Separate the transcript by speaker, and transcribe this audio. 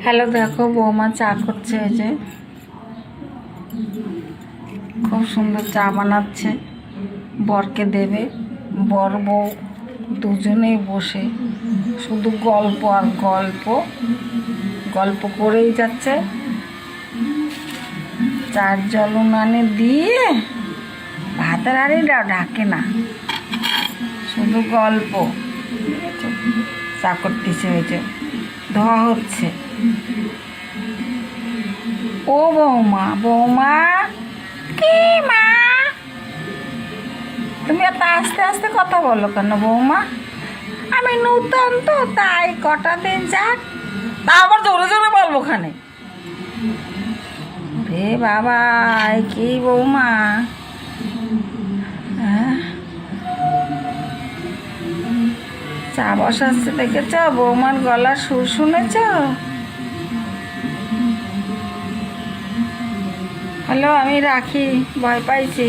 Speaker 1: Hello, দেখো বৌমা চা করছে। এই যে খুব সুন্দর চা বানাচ্ছে, বরকে দেবে। বর বউ দুজনেই বসে শুধু গল্প আর গল্প গল্প করেই যাচ্ছে। চার জল উনানে দিয়ে ভাতের হাঁড়িটা ঢাকে না, শুধু গল্প। চা করতেছে, হয়েছে ধোয়া হচ্ছে। ও বৌমা, বৌমা কি মা, তুমি এত আস্তে আস্তে কথা বলো কেন বৌমা? আমি নূতন তো, তাই কটা দিন যাক, তা আবার জোরে জোরে বলবো খানে। রে বাবা, কি বৌমা, হ্যাঁ চা বসাচ্ছে দেখেছ? বৌমার গলার সুর শুনেছ? হ্যালো, আমি রাখি, ভয় পাইছি।